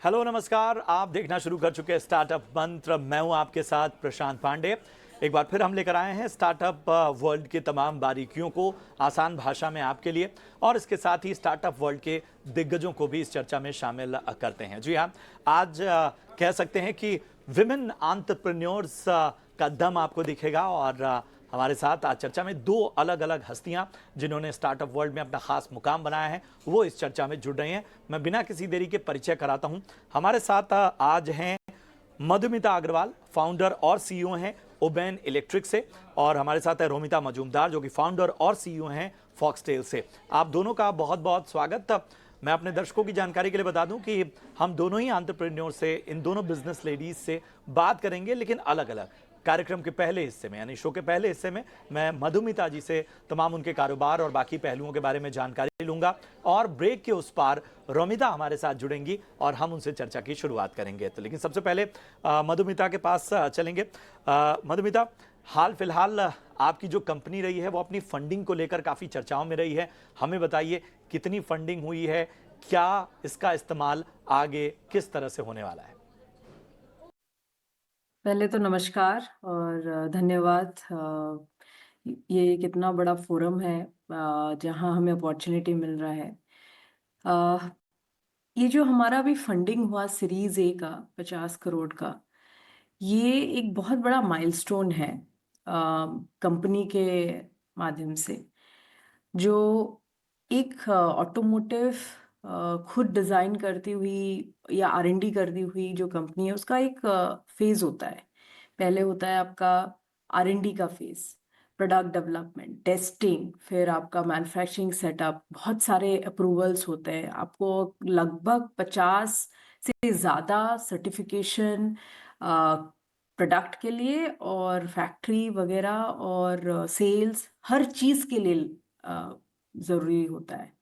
Hello नमस्कार, आप देखना शुरू कर चुके हैं स्टार्टअप मंत्र। मैं हूं आपके साथ प्रशांत पांडे। एक बार फिर हम लेकर आए हैं स्टार्टअप वर्ल्ड के तमाम बारीकियों को आसान भाषा में आपके लिए, और इसके साथ ही स्टार्टअप वर्ल्ड के दिग्गजों को भी इस चर्चा में शामिल करते हैं। जी हाँ, आज कह सकते हैं कि विमेन एंटरप्रेन्योर्स का दम आपको दिखेगा। और हमारे साथ आज चर्चा में दो अलग अलग हस्तियां जिन्होंने स्टार्टअप वर्ल्ड में अपना खास मुकाम बनाया है, वो इस चर्चा में जुड़ रही हैं। मैं बिना किसी देरी के परिचय कराता हूं। हमारे साथ आज हैं मधुमिता अग्रवाल, फाउंडर और सीईओ हैं ओबेन इलेक्ट्रिक से, और हमारे साथ है रोमिता मजूमदार जो कि फाउंडर और सीईओ हैं फॉक्सटेल से। आप दोनों का बहुत बहुत स्वागत। मैं अपने दर्शकों की जानकारी के लिए बता दूं कि हम दोनों ही एंटरप्रेन्योर से, इन दोनों बिजनेस लेडीज से बात करेंगे, लेकिन अलग अलग। कार्यक्रम के पहले हिस्से में, यानी शो के पहले हिस्से में, मैं मधुमिता जी से तमाम उनके कारोबार और बाकी पहलुओं के बारे में जानकारी लूंगा, और ब्रेक के उस पार रोमिता हमारे साथ जुड़ेंगी और हम उनसे चर्चा की शुरुआत करेंगे। तो लेकिन सबसे पहले मधुमिता के पास चलेंगे। मधुमिता, हाल फिलहाल आपकी जो कंपनी रही है वो अपनी फंडिंग को लेकर काफ़ी चर्चाओं में रही है। हमें बताइए कितनी फंडिंग हुई है, क्या इसका इस्तेमाल आगे किस तरह से होने वाला है? पहले तो नमस्कार और धन्यवाद। ये कितना बड़ा फोरम है जहां हमें अपॉर्चुनिटी मिल रहा है। अ, ये जो हमारा अभी फंडिंग हुआ सीरीज ए का 50 करोड़ का, ये एक बहुत बड़ा माइलस्टोन है कंपनी के माध्यम से। जो एक ऑटोमोटिव खुद डिज़ाइन करती हुई या R&D करती हुई जो कंपनी है, उसका एक फेज़ होता है। पहले होता है आपका R&D का फेज़, प्रोडक्ट डेवलपमेंट, टेस्टिंग, फिर आपका मैन्युफैक्चरिंग सेटअप, बहुत सारे अप्रूवल्स होते हैं। आपको लगभग 50 से ज़्यादा सर्टिफिकेशन प्रोडक्ट के लिए और फैक्ट्री वगैरह और सेल्स, हर चीज़ के लिए ज़रूरी होता है।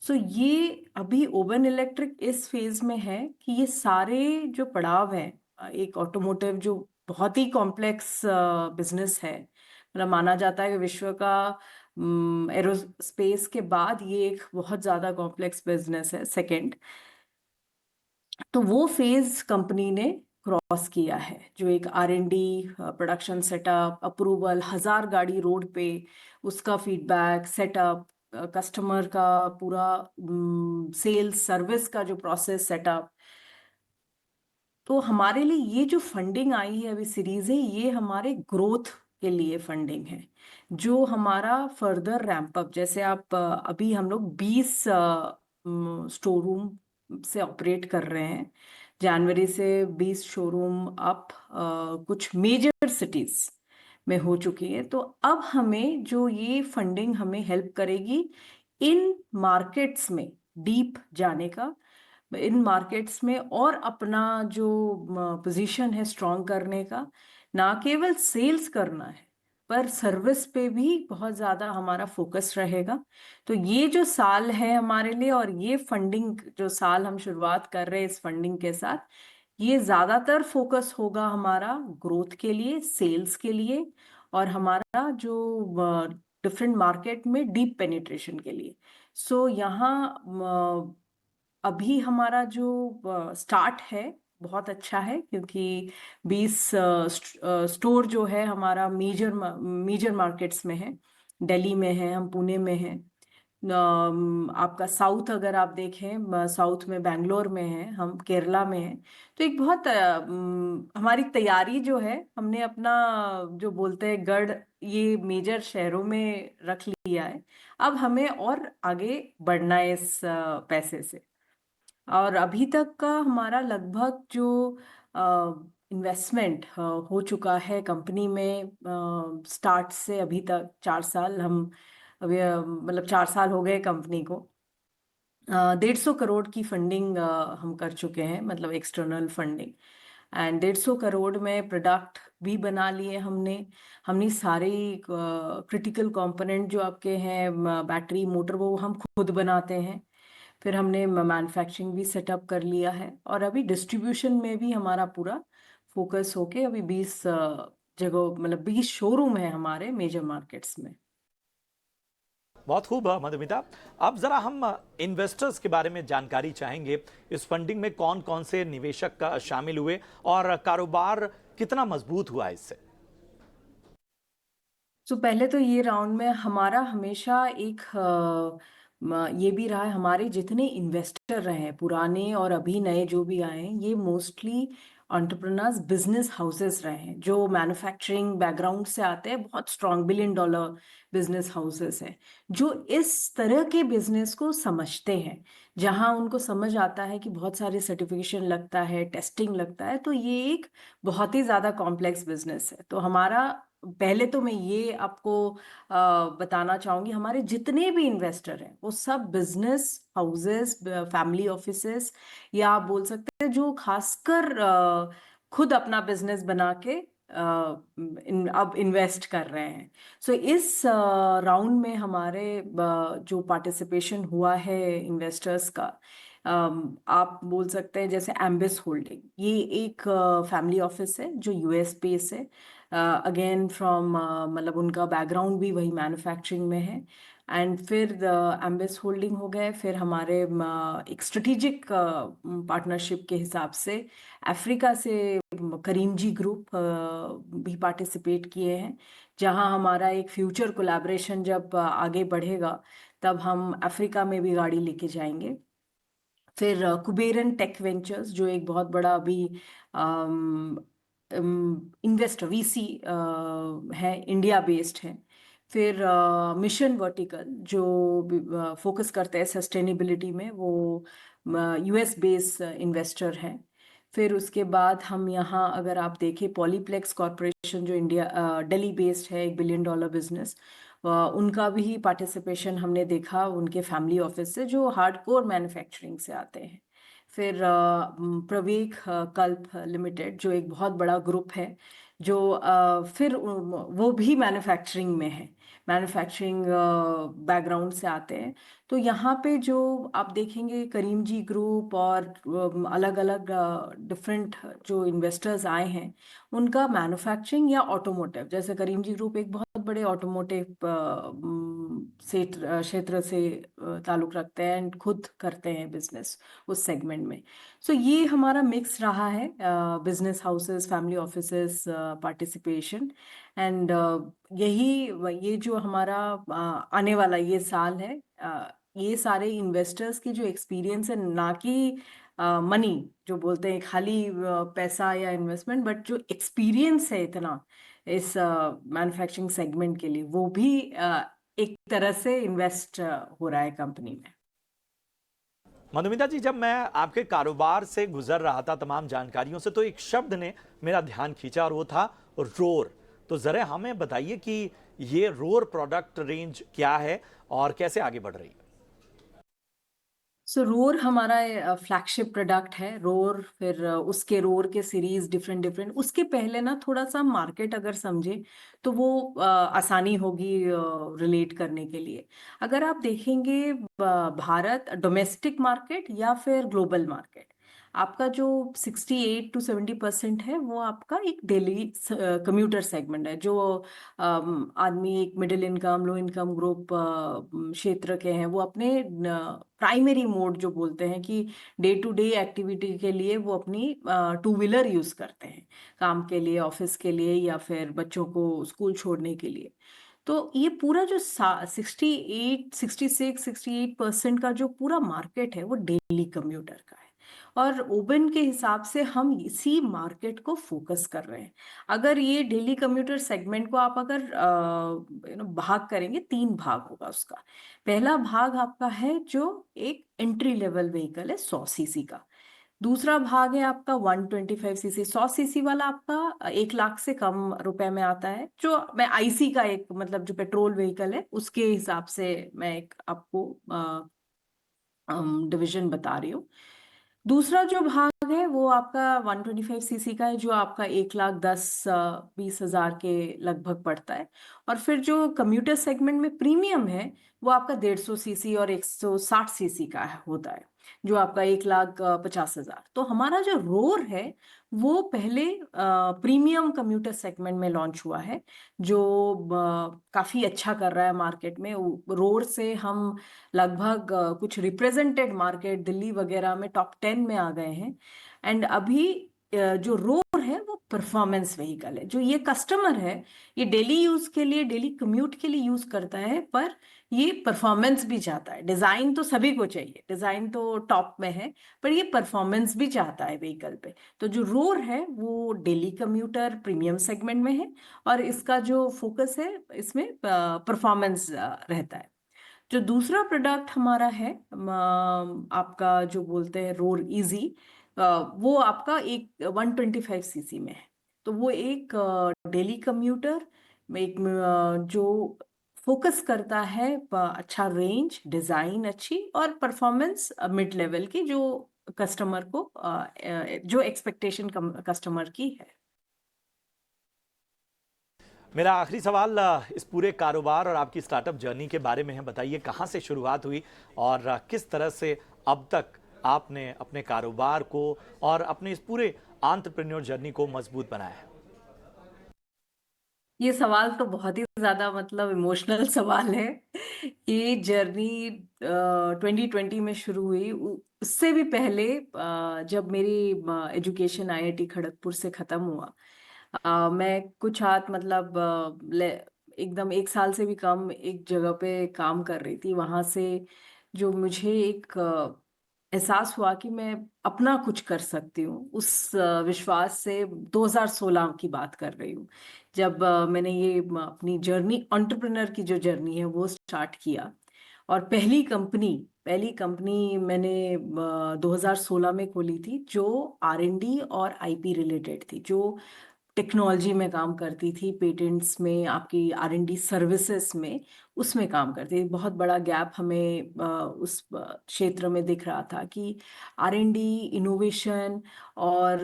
सो ये अभी ओबेन इलेक्ट्रिक इस फेज़ में है कि ये सारे जो पड़ाव हैं, एक ऑटोमोटिव जो बहुत ही कॉम्प्लेक्स बिज़नेस है, मतलब माना जाता है कि विश्व का एरोस्पेस के बाद ये एक बहुत ज़्यादा कॉम्प्लेक्स बिज़नेस है, सेकंड। तो वो फेज़ कंपनी ने क्रॉस किया है, जो एक R&D, प्रोडक्शन सेटअप, अप्रूवल, 1000 गाड़ी रोड पे, उसका फीडबैक, सेटअप, कस्टमर का पूरा सेल्स सर्विस का जो प्रोसेस सेटअप। तो हमारे लिए ये जो फंडिंग आई है अभी सीरीज है, ये हमारे ग्रोथ के लिए फंडिंग है, जो हमारा फर्दर रैंप अप, जैसे आप अभी हम लोग 20 स्टोर रूम से ऑपरेट कर रहे हैं। जनवरी से 20 शोरूम अप कुछ मेजर सिटीज में हो चुकी है। तो अब हमें जो ये फंडिंग हमें हेल्प करेगी इन मार्केट्स में डीप जाने का, इन मार्केट्स में और अपना जो पोजीशन है स्ट्रॉन्ग करने का। ना केवल सेल्स करना है, पर सर्विस पे भी बहुत ज़्यादा हमारा फोकस रहेगा। तो ये जो साल है हमारे लिए, और ये फंडिंग जो साल हम शुरुआत कर रहे हैं इस फंडिंग के साथ, ये ज़्यादातर फोकस होगा हमारा ग्रोथ के लिए, सेल्स के लिए, और हमारा जो डिफरेंट मार्केट में डीप पेनिट्रेशन के लिए। सो यहाँ अभी हमारा जो स्टार्ट है बहुत अच्छा है, क्योंकि 20 स्टोर जो है हमारा मेजर मार्केट्स में है। दिल्ली में है, हम पुणे में हैं, आपका साउथ अगर आप देखें, साउथ में बेंगलोर में है, हम केरला में हैं। तो एक बहुत हमारी तैयारी जो है, हमने अपना जो बोलते हैं गढ़ ये मेजर शहरों में रख लिया है। अब हमें और आगे बढ़ना है इस पैसे से। और अभी तक का हमारा लगभग जो इन्वेस्टमेंट हो चुका है कंपनी में, स्टार्ट से अभी तक 4 साल, हम अभी मतलब 4 साल हो गए कंपनी को। 150 करोड़ की फंडिंग हम कर चुके हैं, मतलब एक्सटर्नल फंडिंग। एंड 150 करोड़ में प्रोडक्ट भी बना लिए हमने। हमने सारे क्रिटिकल कंपोनेंट जो आपके हैं, बैटरी मोटर, वो हम खुद बनाते हैं। फिर हमने मैन्युफैक्चरिंग भी सेटअप कर लिया है, और अभी डिस्ट्रीब्यूशन में भी हमारा पूरा फोकस होके अभी 20 जगह, मतलब 20 शोरूम है हमारे मेजर मार्केट्स में। बहुत खूब मधुमिता। अब जरा हम इन्वेस्टर्स के बारे में जानकारी चाहेंगे। इस फंडिंग में कौन कौन से निवेशक शामिल हुए और कारोबार कितना मजबूत हुआ इससे? तो पहले तो ये राउंड में हमारा हमेशा एक ये भी रहा है, हमारे जितने इन्वेस्टर रहे हैं पुराने और अभी नए जो भी आए हैं, ये मोस्टली एंटरप्रेन्योर्स बिजनेस हाउसेस रहे हैं जो मैन्युफैक्चरिंग बैकग्राउंड से आते हैं, बहुत strong billion dollar business houses हैं जो इस तरह के बिजनेस को समझते हैं, जहां उनको समझ आता है कि बहुत सारे सर्टिफिकेशन लगता है, टेस्टिंग लगता है, तो ये एक बहुत ही ज़्यादा कॉम्प्लेक्स बिजनेस है। तो हमारा पहले तो मैं ये आपको बताना चाहूंगी, हमारे जितने भी इन्वेस्टर हैं वो सब बिजनेस हाउसेस, फैमिली ऑफिसेस, या आप बोल सकते हैं जो खासकर खुद अपना बिजनेस बना के अब इन्वेस्ट कर रहे हैं। सो इस राउंड में हमारे जो पार्टिसिपेशन हुआ है इन्वेस्टर्स का, आप बोल सकते हैं जैसे एम्बिस होल्डिंग, ये एक फैमिली ऑफिस है जो यूएस बेस है, अगेन फ्रॉम मतलब उनका बैकग्राउंड भी वही मैन्युफैक्चरिंग में है। एंड फिर एम्बिस होल्डिंग हो गए, फिर हमारे एक स्ट्रेटेजिक पार्टनरशिप के हिसाब से अफ्रीका से करीमजी ग्रुप भी पार्टिसिपेट किए हैं, जहां हमारा एक फ्यूचर कोलैबोरेशन जब आगे बढ़ेगा तब हम अफ्रीका में भी गाड़ी लेके जाएंगे। फिर कुबेरन टेक वेंचर्स जो एक बहुत बड़ा अभी इन्वेस्टर वीसी है, इंडिया बेस्ड है। फिर मिशन वर्टिकल जो फोकस करते हैं सस्टेनेबिलिटी में, वो यूएस बेस्ड इन्वेस्टर है। फिर उसके बाद हम यहाँ अगर आप देखें पॉलीप्लेक्स कॉरपोरेशन जो इंडिया दिल्ली बेस्ड है, $1 बिलियन बिजनेस, उनका भी पार्टिसिपेशन हमने देखा उनके फैमिली ऑफिस से जो हार्डकोर मैन्युफैक्चरिंग से आते हैं। फिर प्रवेक कल्प लिमिटेड जो एक बहुत बड़ा ग्रुप है, जो फिर वो भी मैन्युफैक्चरिंग में है, मैन्युफैक्चरिंग बैकग्राउंड से आते हैं। तो यहाँ पे जो आप देखेंगे करीमजी ग्रुप और अलग अलग डिफरेंट जो इन्वेस्टर्स आए हैं, उनका मैन्युफैक्चरिंग या ऑटोमोटिव, जैसे करीमजी ग्रुप एक बहुत बड़े ऑटोमोटिव क्षेत्र से ताल्लुक रखते हैं एंड खुद करते हैं बिजनेस उस सेगमेंट में। सो ये हमारा मिक्स रहा है, business houses, family offices participation. And यही ये जो हमारा आने वाला ये साल है, ये सारे इन्वेस्टर्स की जो एक्सपीरियंस है, ना कि मनी जो बोलते हैं खाली पैसा या इन्वेस्टमेंट, बट जो एक्सपीरियंस है इतना इस मैन्युफैक्चरिंग सेगमेंट के लिए, वो भी एक तरह से इन्वेस्ट हो रहा है कंपनी में। मधुमिता जी, जब मैं आपके कारोबार से गुजर रहा था तमाम जानकारियों से, तो एक शब्द ने मेरा ध्यान खींचा और वो था रोर। तो जरा हमें बताइए कि ये रोर प्रोडक्ट रेंज क्या है और कैसे आगे बढ़ रही है? सो रोर हमारा फ्लैगशिप प्रोडक्ट है, रोर। फिर उसके रोर के सीरीज डिफरेंट डिफरेंट, उसके पहले ना थोड़ा सा मार्केट अगर समझे तो वो आसानी होगी रिलेट करने के लिए। अगर आप देखेंगे भारत डोमेस्टिक मार्केट या फिर ग्लोबल मार्केट, आपका जो 68 to 70% है वो आपका एक डेली कम्यूटर सेगमेंट है, जो आदमी एक middle income, low income group क्षेत्र के हैं, वो अपने प्राइमरी मोड जो बोलते हैं कि डे टू डे एक्टिविटी के लिए वो अपनी टू व्हीलर यूज करते हैं, काम के लिए, ऑफिस के लिए, या फिर बच्चों को स्कूल छोड़ने के लिए। तो ये पूरा जो 68 66 68% का जो पूरा मार्केट है वो डेली कम्यूटर का है, और ओबन के हिसाब से हम इसी मार्केट को फोकस कर रहे हैं। अगर ये डेली कम्यूटर सेगमेंट को आप अगर भाग करेंगे, 3 भाग होगा उसका। पहला भाग आपका है जो एक एंट्री लेवल व्हीकल है 100 सीसी का। दूसरा भाग है आपका 125 सीसी, 100 सीसी वाला आपका 1 लाख से कम रुपए में आता है, जो मैं आईसी का एक मतलब जो पेट्रोल व्हीकल है उसके हिसाब से मैं एक आपको डिवीजन बता रही हूँ। दूसरा जो भाग है वो आपका 125 सीसी का है, जो आपका 1 लाख 10 20 हजार के लगभग पड़ता है। और फिर जो कम्यूटर सेगमेंट में प्रीमियम है वो आपका 150 सीसी और 160 सीसी का होता है। जो आपका 1,50,000। तो हमारा जो रोर है वो पहले प्रीमियम कम्यूटर सेगमेंट में लॉन्च हुआ है, जो काफ़ी अच्छा कर रहा है मार्केट में। रोर से हम लगभग कुछ रिप्रेजेंटेड मार्केट दिल्ली वगैरह में टॉप 10 में आ गए हैं। एंड अभी जो रोर है वो परफॉर्मेंस व्हीकल है। जो ये कस्टमर है ये डेली यूज के लिए, डेली कम्यूट के लिए यूज करता है, पर ये परफॉर्मेंस भी चाहता है। डिजाइन तो सभी को चाहिए, डिजाइन तो टॉप में है, पर ये परफॉर्मेंस भी चाहता है व्हीकल पे। तो जो रोर है वो डेली कम्यूटर प्रीमियम सेगमेंट में है, और इसका जो फोकस है इसमें परफॉर्मेंस रहता है। जो दूसरा प्रोडक्ट हमारा है आपका जो बोलते हैं रोर इजी, वो आपका एक 125 सीसी में है। तो वो एक डेली कम्यूटर में एक जो फोकस करता है अच्छा रेंज, डिजाइन अच्छी और परफॉर्मेंस मिड लेवल की, जो कस्टमर को जो एक्सपेक्टेशन कस्टमर की है। मेरा आखिरी सवाल इस पूरे कारोबार और आपकी स्टार्टअप जर्नी के बारे में है। बताइए कहाँ से शुरुआत हुई और किस तरह से अब तक आपने अपने कारोबार को और अपने इस पूरे एंटरप्रेन्योर जर्नी को मजबूत बनाया है। ये सवाल तो बहुत ही ज्यादा मतलब इमोशनल सवाल है। ये जर्नी 2020 में शुरू हुई। उससे भी पहले जब मेरी एजुकेशन आईआईटी खड़गपुर से खत्म हुआ, मैं कुछ हाथ मतलब एकदम 1 साल से भी कम एक जगह पे काम कर रही थी। वहां से जो मुझे एक एहसास हुआ कि मैं अपना कुछ कर सकती हूँ, उस विश्वास से 2016 की बात कर रही हूँ, जब मैंने ये अपनी जर्नी, एंटरप्रेन्योर की जो जर्नी है वो स्टार्ट किया। और पहली कंपनी मैंने 2016 में खोली थी, जो आर&डी और आईपी रिलेटेड थी, जो टेक्नोलॉजी में काम करती थी, पेटेंट्स में, आपकी आर&डी सर्विसेज में, उसमें काम करती थी। बहुत बड़ा गैप हमें उस क्षेत्र में दिख रहा था कि आर&डी, इनोवेशन और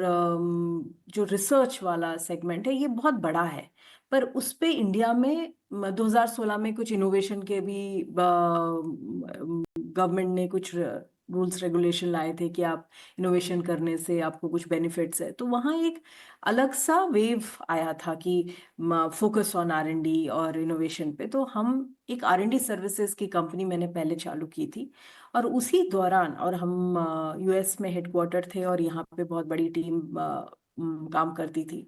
जो रिसर्च वाला सेगमेंट है ये बहुत बड़ा है, पर उस पे इंडिया में 2016 में कुछ इनोवेशन के भी गवर्नमेंट ने कुछ रूल्स रेगुलेशन लाए थे कि आप इनोवेशन करने से आपको कुछ बेनिफिट्स है। तो वहाँ एक अलग सा वेव आया था कि फोकस ऑन आर&डी और इनोवेशन पे। तो हम एक आर&डी सर्विसेज की कंपनी मैंने पहले चालू की थी, और उसी दौरान, और हम यूएस में हेडक्वार्टर थे और यहाँ पे बहुत बड़ी टीम काम करती थी।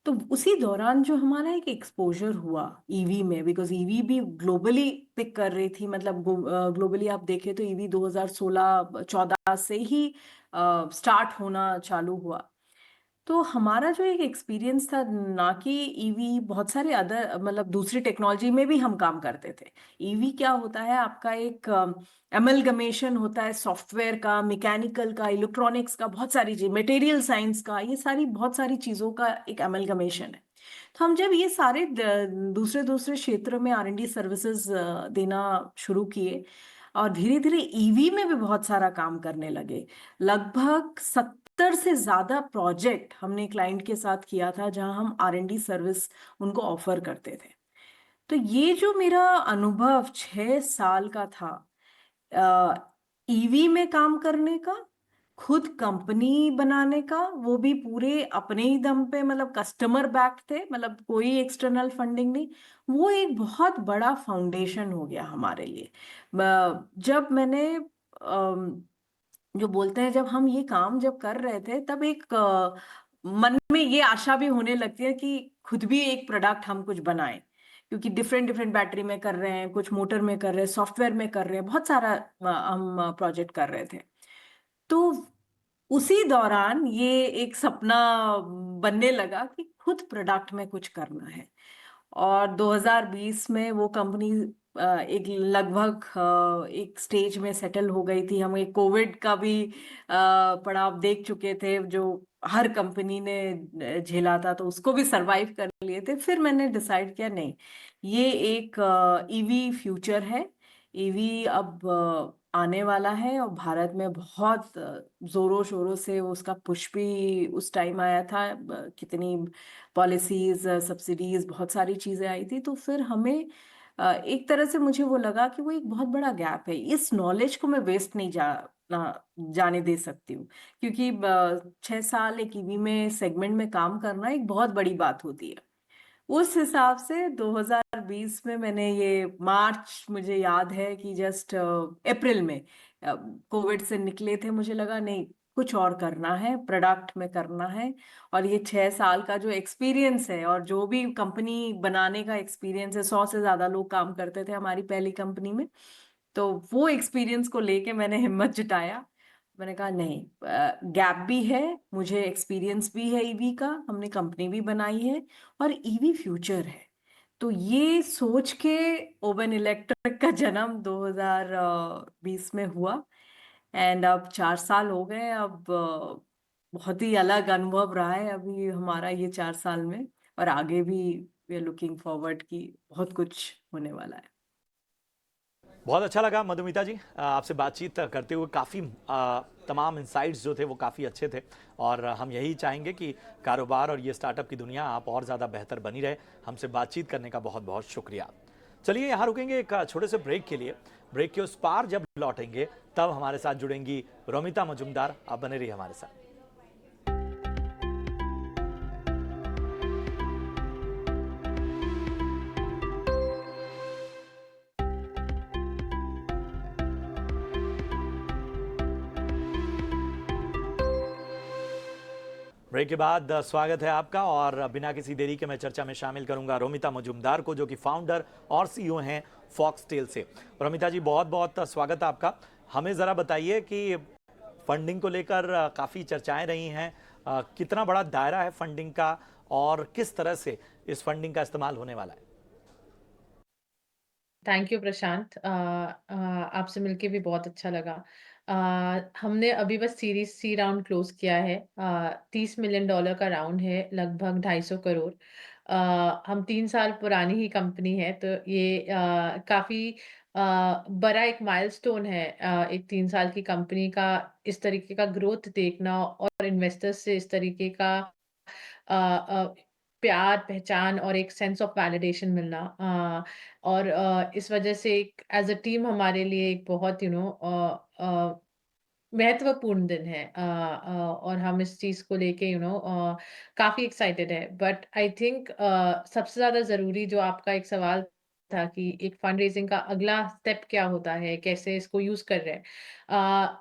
तो उसी दौरान जो हमारा एक एक्सपोजर हुआ ईवी में, बिकॉज ईवी भी ग्लोबली पिक कर रही थी, मतलब ग्लोबली आप देखें तो ईवी 2016-14 से ही स्टार्ट होना चालू हुआ। तो हमारा जो एक एक्सपीरियंस था, ना कि ईवी, बहुत सारे अदर मतलब दूसरी टेक्नोलॉजी में भी हम काम करते थे। ईवी क्या होता है, आपका एक एमलगमेशन होता है सॉफ्टवेयर का, मैकेनिकल का, इलेक्ट्रॉनिक्स का, बहुत सारी चीज, मटेरियल साइंस का, ये सारी बहुत सारी चीजों का एक एमलगमेशन है। तो हम जब ये सारे दूसरे दूसरे क्षेत्र में आर&डी सर्विसेज देना शुरू किए, और धीरे धीरे ईवी में भी बहुत सारा काम करने लगे। लगभग 70 से ज्यादा प्रोजेक्ट हमने क्लाइंट के साथ किया था, जहां हम आर&डी सर्विस उनको ऑफर करते थे। तो ये जो मेरा अनुभव 6 साल का था ईवी में काम करने का, खुद कंपनी बनाने का, वो भी पूरे अपने ही दम पे, मतलब कस्टमर बैक थे, मतलब कोई एक्सटर्नल फंडिंग नहीं, वो एक बहुत बड़ा फाउंडेशन हो गया हमारे लिए। जब मैंने जो बोलते हैं, जब हम ये काम जब कर रहे थे, तब एक मन में ये आशा भी होने लगती है कि खुद भी एक प्रोडक्ट हम कुछ बनाएं, क्योंकि डिफरेंट डिफरेंट बैटरी में कर रहे हैं, कुछ मोटर में कर रहे हैं, सॉफ्टवेयर में कर रहे हैं, बहुत सारा हम प्रोजेक्ट कर रहे थे। तो उसी दौरान ये एक सपना बनने लगा कि खुद प्रोडक्ट में कुछ करना है। और 2020 में वो कंपनी एक लगभग एक स्टेज में सेटल हो गई थी। हम एक कोविड का भी पड़ाव देख चुके थे, जो हर कंपनी ने झेला था, तो उसको भी सरवाइव कर लिए थे। फिर मैंने डिसाइड किया, नहीं, ये एक ईवी फ्यूचर है। ईवी अब आने वाला है, और भारत में बहुत जोरों शोरों से उसका पुश भी उस टाइम आया था। कितनी पॉलिसीज, सब्सिडीज, बहुत सारी चीजें आई थी। तो फिर हमें एक तरह से मुझे वो लगा कि वो एक बहुत बड़ा गैप है, इस नॉलेज को मैं वेस्ट नहीं जाने दे सकती हूँ, क्योंकि 6 साल एक ईवी में सेगमेंट में काम करना एक बहुत बड़ी बात होती है। उस हिसाब से 2020 में मैंने ये मार्च, मुझे याद है कि जस्ट अप्रैल में कोविड से निकले थे, मुझे लगा नहीं, कुछ और करना है, प्रोडक्ट में करना है। और ये 6 साल का जो एक्सपीरियंस है और जो भी कंपनी बनाने का एक्सपीरियंस है, 100 से ज्यादा लोग काम करते थे हमारी पहली कंपनी में, तो वो एक्सपीरियंस को लेके मैंने हिम्मत जुटाया। मैंने कहा नहीं, गैप भी है, मुझे एक्सपीरियंस भी है ईवी का, हमने कंपनी भी बनाई है और ईवी फ्यूचर है। तो ये सोच के ओवन इलेक्ट्रिक का जन्म 2020 में हुआ। एंड अब 4 साल हो गए। अब बहुत ही अलग अनुभव रहा है अभी हमारा ये 4 साल में, और आगे भी वी आर लुकिंग फॉरवर्ड कि बहुत कुछ होने वाला है। बहुत अच्छा लगा मधुमिता जी आपसे बातचीत करते हुए। काफ़ी तमाम इंसाइट्स जो थे वो काफ़ी अच्छे थे, और हम यही चाहेंगे कि कारोबार और ये स्टार्टअप की दुनिया आप और ज़्यादा बेहतर बनी रहे। हमसे बातचीत करने का बहुत बहुत शुक्रिया। चलिए यहाँ रुकेंगे एक छोटे से ब्रेक के लिए। ब्रेक के उस पार जब लौटेंगे तब हमारे साथ जुड़ेंगी रोमिता मजुमदार। आप बने रहिए हमारे साथ। ब्रेक के बाद स्वागत है आपका, और बिना किसी देरी के मैं चर्चा में शामिल करूंगा रोमिता मजुमदार को, जो कि फाउंडर और सीईओ हैं फॉक्सटेल से। रोमिता जी, बहुत बहुत स्वागत है आपका। हमें ज़रा बताइए कि फंडिंग को लेकर काफ़ी चर्चाएं रही हैं। कितना बड़ा दायरा है फंडिंग का, और किस तरह से इस फंडिंग का इस्तेमाल होने वाला है? थैंक यू प्रशांत। आपसे मिलके भी बहुत अच्छा लगा। हमने अभी बस सीरीज सी राउंड क्लोज किया है। $30 मिलियन का राउंड है, लगभग 250 करोड़। हम 3 साल पुरानी ही कंपनी है, तो ये काफी बड़ा एक माइलस्टोन है। एक 3 साल की कंपनी का इस तरीके का ग्रोथ देखना और इन्वेस्टर्स से इस तरीके का अ, अ, प्यार, पहचान और एक सेंस ऑफ वैलिडेशन मिलना, और इस वजह से एक एज़ अ टीम हमारे लिए एक बहुत महत्वपूर्ण दिन है। और हम इस चीज़ को लेके काफ़ी एक्साइटेड है। बट आई थिंक सबसे ज़्यादा ज़रूरी जो आपका एक सवाल था कि एक फंड रेज़िंग का अगला स्टेप क्या होता है, कैसे इसको यूज़ कर रहे हैं।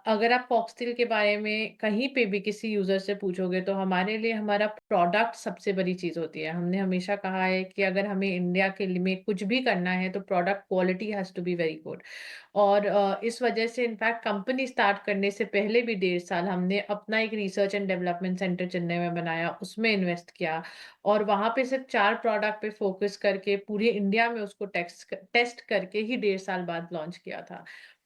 अगर आप फॉक्सटेल के बारे में कहीं पे भी किसी यूज़र से पूछोगे, तो हमारे लिए हमारा प्रोडक्ट सबसे बड़ी चीज़ होती है। हमने हमेशा कहा है कि अगर हमें इंडिया के लिए में कुछ भी करना है, तो product quality has to be very good. और इस वजह से इनफैक्ट कंपनी स्टार्ट करने से पहले भी 1.5 साल हमने अपना एक research and development centre Chennai में बनाया, उसमें इन्वेस्ट किया, और वहाँ पे सिर्फ 4 प्रोडक्ट पे फोकस करके पूरे इंडिया में उसको टेस्ट करके ही 1.5 साल बाद लॉन्च किया था।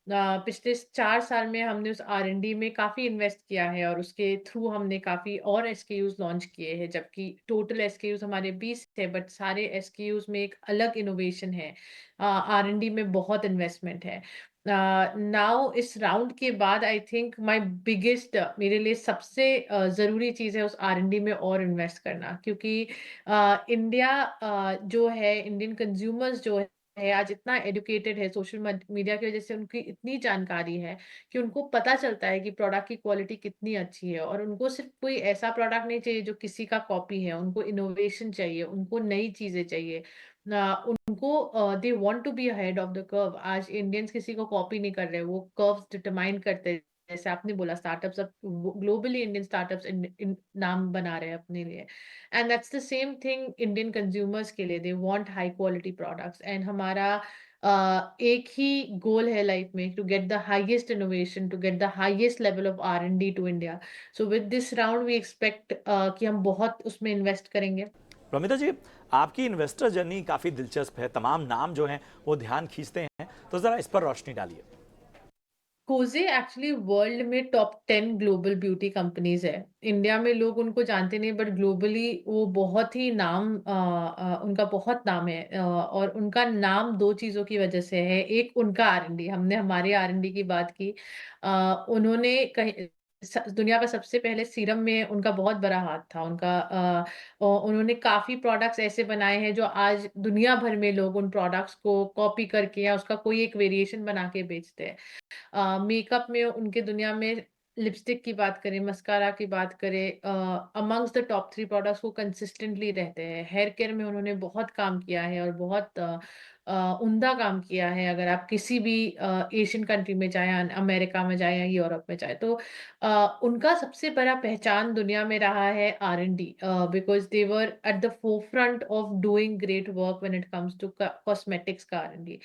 पिछले 4 साल में हमने उस आर-एन-डी में काफ़ी इन्वेस्ट किया है, और उसके थ्रू हमने काफ़ी और एसकेयूज़ लॉन्च किए हैं, जबकि टोटल एसकेयूज़ हमारे 20 थे, बट सारे एसकेयूज़ में एक अलग इनोवेशन है। आर-एन-डी में बहुत इन्वेस्टमेंट है। नाउ इस राउंड के बाद आई थिंक माय बिगेस्ट, मेरे लिए सबसे ज़रूरी चीज़ है उस आर-एन-डी में और इन्वेस्ट करना, क्योंकि इंडिया जो है, इंडियन कंज्यूमर्स जो है आज इतना एजुकेटेड है, सोशल मीडिया की वजह से उनकी इतनी जानकारी है कि उनको पता चलता है कि प्रोडक्ट की क्वालिटी कितनी अच्छी है, और उनको सिर्फ कोई ऐसा प्रोडक्ट नहीं चाहिए जो किसी का कॉपी है, उनको इनोवेशन चाहिए, उनको नई चीज़ें चाहिए। उनको they want to be ahead of the curve. आज इंडियंस किसी को कॉपी नहीं कर रहे, वो कर्व्स डिटरमाइन करते हैं। जैसे आपने बोला, स्टार्टअप्स अब ग्लोबली इंडियन स्टार्टअप्स इन नाम बना रहे हैं अपने लिए, and that's the same thing Indian consumers के लिए। They want high quality products, and हमारा एक ही गोल है लाइफ में, to get the highest innovation, to get the highest level of R and D to India. So with this round we expect कि हम बहुत उसमें इन्वेस्ट करेंगे। रोमिता जी, आपकी इन्वेस्टर जर्नी काफ़ी दिलचस्प है। तमाम नाम जो हैं वो ध्यान खींचते हैं, तो ज़रा इस पर रोशनी डालिए। कोज़े एक्चुअली वर्ल्ड में टॉप 10 ग्लोबल ब्यूटी कंपनीज़ है। इंडिया में लोग उनको जानते नहीं, बट ग्लोबली वो बहुत ही उनका बहुत नाम है। और उनका नाम 2 चीज़ों की वजह से है। एक, उनका आर-एन-डी, हमने हमारे आर-एन-डी की बात की। उन्होंने कहीं दुनिया का सबसे पहले सीरम में उनका बहुत बड़ा हाथ था। उन्होंने काफ़ी प्रोडक्ट्स ऐसे बनाए हैं जो आज दुनिया भर में लोग उन प्रोडक्ट्स को कॉपी करके या उसका कोई एक वेरिएशन बना के बेचते हैं। मेकअप में उनके दुनिया में लिपस्टिक की बात करें, मस्कारा की बात करें, अमंग्स द टॉप 3 प्रोडक्ट्स वो कंसिस्टेंटली रहते हैं। हेयर केयर में उन्होंने बहुत काम किया है और बहुत उम्दा काम किया है। अगर आप किसी भी एशियन कंट्री में जाएँ, अमेरिका में जाएँ या यूरोप में जाएँ, तो उनका सबसे बड़ा पहचान दुनिया में रहा है R&D, because they were at the forefront of doing great work when it comes to cosmetics का R&D।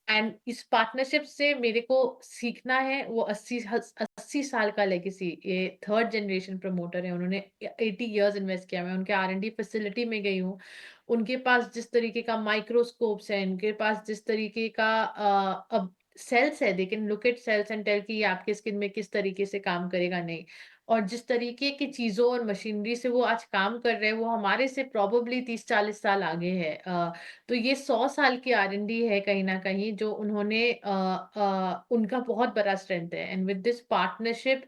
एंड इस पार्टनरशिप से मेरे को सीखना है वो 80 साल का लेगेसी। ये थर्ड जनरेशन प्रमोटर है, उन्होंने 80 इयर्स इन्वेस्ट किया। मैं उनके R&D फैसिलिटी में गई हूँ। उनके पास जिस तरीके का माइक्रोस्कोप्स है, उनके पास जिस तरीके का अब सेल्स है, they can look at sales and tell कि ये आपके स्किन में किस तरीके से काम करेगा, नहीं। और जिस तरीके की चीज़ों और मशीनरी से वो आज काम कर रहे हैं, वो हमारे से प्रोबेबली 30-40 साल आगे है। तो ये 100 साल की R&D है कहीं न कहीं, जो उनका बहुत बड़ा स्ट्रेंथ है। And with this partnership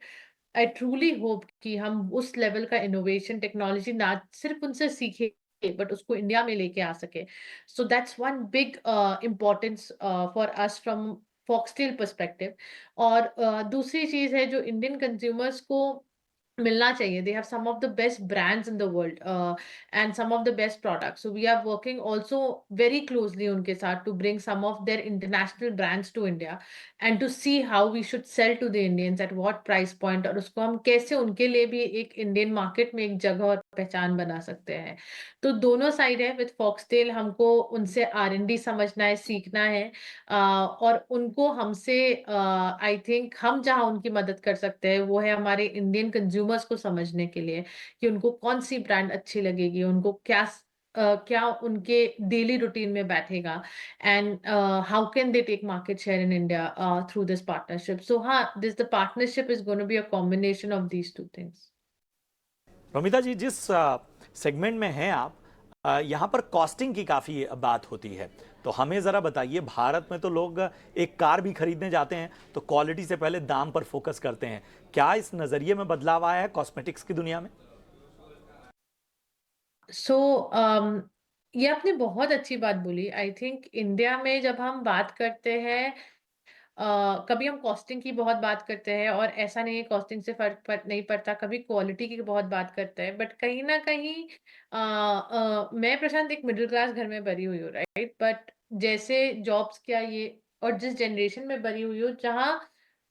I truly hope कि हम उस लेवल का इनोवेशन टेक्नोलॉजी ना सिर्फ उनसे सीखें, बट उसको इंडिया में लेके आ सके। So that's one big importance for us from foxtail perspective. और दूसरी चीज़ है जो इंडियन कंज्यूमर्स को मिलना चाहिए। They have some of the best brands in the world, and some of the best products. So we are working also very closely उनके साथ to bring some of their international brands to India and to see how we should sell to the Indians at what price point, और उसको हम कैसे उनके लिए भी एक इंडियन मार्केट में एक जगह और पहचान बना सकते हैं। तो दोनों साइड है। विद फॉक्सटेल हमको उनसे R&D समझना है, सीखना है, और उनको हमसे आई थिंक हम जहाँ उनकी मदद कर सकते हैं वो है हमारे इंडियन कंज्यूमर्स को समझने के लिए कि उनको कौन-सी ब्रांड अच्छी लगेगी, उनको क्या उनके डेली रूटीन में बैठेगा, and how can they take market share in India through this partnership. So हाँ, this the partnership is gonna be a combination of these 2 things. Romita ji, जिस सेगमेंट में हैं आप, यहाँ पर कॉस्टिंग की काफ़ी बात होती है, तो हमें ज़रा बताइए, भारत में तो लोग एक कार भी खरीदने जाते हैं तो क्वालिटी से पहले दाम पर फोकस करते हैं। क्या इस नज़रिए में बदलाव आया है कॉस्मेटिक्स की दुनिया में? सो ये आपने बहुत अच्छी बात बोली। आई थिंक इंडिया में जब हम बात करते हैं, कभी हम कॉस्टिंग की बहुत बात करते हैं, और ऐसा नहीं है कॉस्टिंग से फ़र्क नहीं पड़ता, कभी क्वालिटी की बहुत बात करते हैं। बट कहीं न कहीं मैं प्रशांत एक मिडल क्लास घर में बड़ी हुई हूँ, राइट? बट जैसे जॉब्स क्या ये, और जिस जनरेशन में बड़ी हुई हूँ जहाँ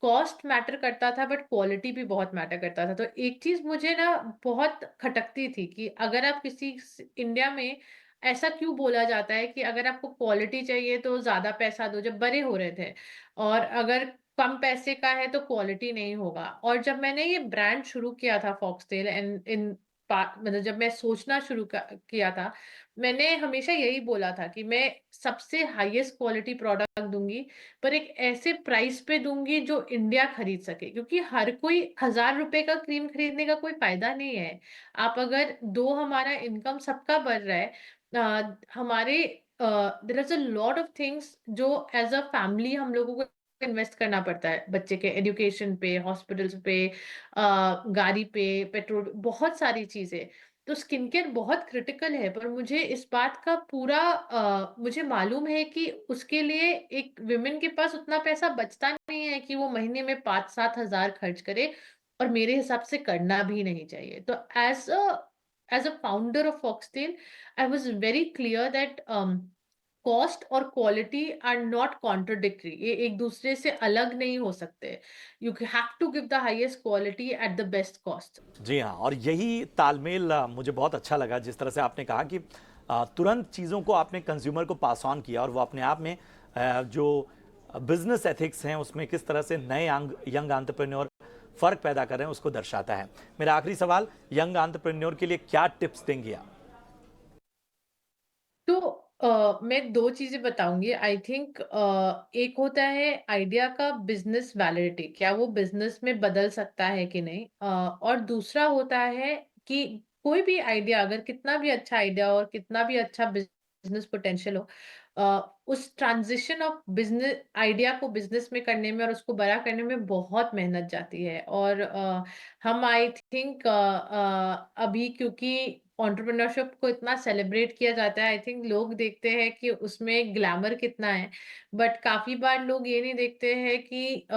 कॉस्ट मैटर करता था बट क्वालिटी भी बहुत मैटर करता था। तो एक चीज़ मुझे ना बहुत खटकती थी कि अगर आप इंडिया में ऐसा क्यों बोला जाता है कि अगर आपको क्वालिटी चाहिए तो ज़्यादा पैसा दो, जब बड़े हो रहे थे। और अगर कम पैसे का है तो क्वालिटी नहीं होगा। और जब मैंने ये ब्रांड शुरू किया था फॉक्सटेल, एंड मतलब जब मैं सोचना किया था, मैंने हमेशा यही बोला था कि मैं सबसे हाईएस्ट क्वालिटी प्रोडक्ट दूंगी, पर एक ऐसे प्राइस पे दूंगी जो इंडिया खरीद सके, क्योंकि हर कोई 1000 रुपए का क्रीम खरीदने का कोई फायदा नहीं है। आप अगर दो, हमारा इनकम सबका बढ़ रहा है, हमारे there is a lot of things जो एज अ फैमिली हम लोगों को इन्वेस्ट करना पड़ता है, बच्चे के एजुकेशन पे, हॉस्पिटल्स पे, गाड़ी पे, पेट्रोल, बहुत सारी चीजें। तो स्किन केयर बहुत क्रिटिकल है, पर मुझे इस बात का पूरा मुझे मालूम है कि उसके लिए एक विमेन के पास उतना पैसा बचता नहीं है कि वो महीने में 5-7 हज़ार खर्च करे, और मेरे हिसाब से करना भी नहीं चाहिए। तो as a founder of Foxtail, I was very clear that cost और क्वालिटी आर नॉट कॉन्ट्राडिक्टरी, ये एक दूसरे से अलग नहीं हो सकते। You have to give the highest quality at the best cost. जी हाँ, और यही तालमेल मुझे बहुत अच्छा लगा, जिस तरह से आपने कहा कि तुरंत चीज़ों को आपने कंज्यूमर को पास ऑन किया, और वो अपने आप में जो बिजनेस एथिक्स हैं उसमें किस तरह से नए यंग एंटरप्रेन्योर फ़र्क पैदा कर रहे हैं उसको दर्शाता है। मेरा आखिरी सवाल, यंग एंटरप्रेन्योर के लिए क्या टिप्स देंगे आप? तो मैं 2 चीज़ें बताऊँगी। आई थिंक एक होता है आइडिया का बिज़नेस वैलिडिटी, क्या वो बिज़नेस में बदल सकता है कि नहीं? और दूसरा होता है कि कोई भी आइडिया, अगर कितना भी अच्छा आइडिया और कितना भी अच्छा बिज़नेस पोटेंशियल हो, उस ट्रांजिशन ऑफ बिजनेस आइडिया को बिजनेस में करने में और उसको बड़ा करने में बहुत मेहनत जाती है। और हम आई थिंक अभी क्योंकि एंटरप्रेन्योरशिप को इतना सेलिब्रेट किया जाता है, आई थिंक लोग देखते हैं कि उसमें ग्लैमर कितना है, बट काफी बार लोग ये नहीं देखते हैं कि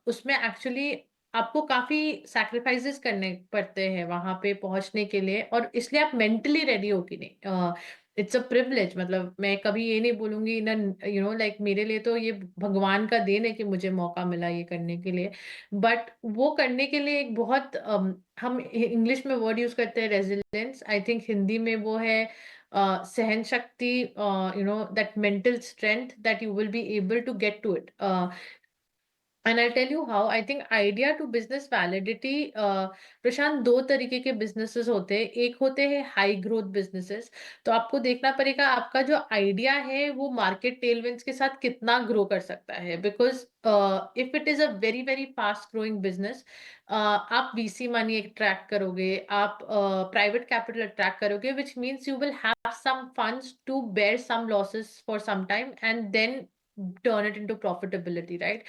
उसमें एक्चुअली आपको काफी सैक्रिफाइसेस करने पड़ते हैं वहां पे पहुंचने के लिए, और इसलिए आप मेंटली रेडी हो कि नहीं। इट्स अ प्रिविलेज, मतलब मैं कभी ये नहीं बोलूंगी ना, यू नो लाइक मेरे लिए तो ये भगवान का देन है कि मुझे मौका मिला ये करने के लिए। बट वो करने के लिए एक बहुत हम इंग्लिश में वर्ड यूज करते हैं रेजिलियंस, आई थिंक हिंदी में वो है सहन शक्ति, you know that mental strength that you will be able to get to it. And I tell you how I think idea to business validity, Prashant, दो तरीके के बिजनेसेस होते हैं। एक होते हैं हाई ग्रोथ बिजनेसेस, तो आपको देखना पड़ेगा आपका जो आइडिया है वो मार्केट टेलविंड्स के साथ कितना ग्रो कर सकता है, because if it is a very very fast growing business, आप वीसी मनी अट्रैक्ट करोगे, आप प्राइवेट कैपिटल अट्रैक्ट करोगे, which means you will have some funds to bear some losses for some time and then turn it into profitability, right?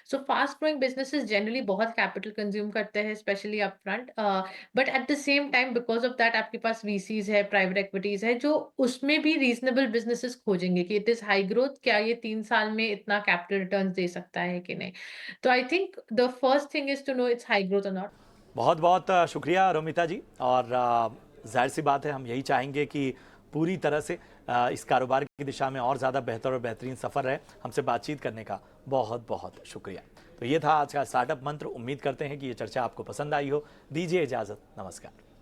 So fast growing businesses generally बहुत capital consume करते हैं specially upfront, but at the same time because of that आपके पास VCs है, private equities है, जो उसमें भी reasonable businesses खोजेंगे कि इट इज हाई ग्रोथ, क्या ये 3 साल में इतना कैपिटल रिटर्न दे सकता है कि नहीं। तो I think the first thing is to know it's high growth और नॉट। बहुत बहुत शुक्रिया रोमिता जी। और जाहिर सी बात है, हम यही चाहेंगे कि पूरी तरह से इस कारोबार की दिशा में और ज़्यादा बेहतर और बेहतरीन सफ़र रहे। हमसे बातचीत करने का बहुत बहुत शुक्रिया। तो ये था आज का स्टार्टअप मंत्र। उम्मीद करते हैं कि ये चर्चा आपको पसंद आई हो। दीजिए इजाज़त, नमस्कार।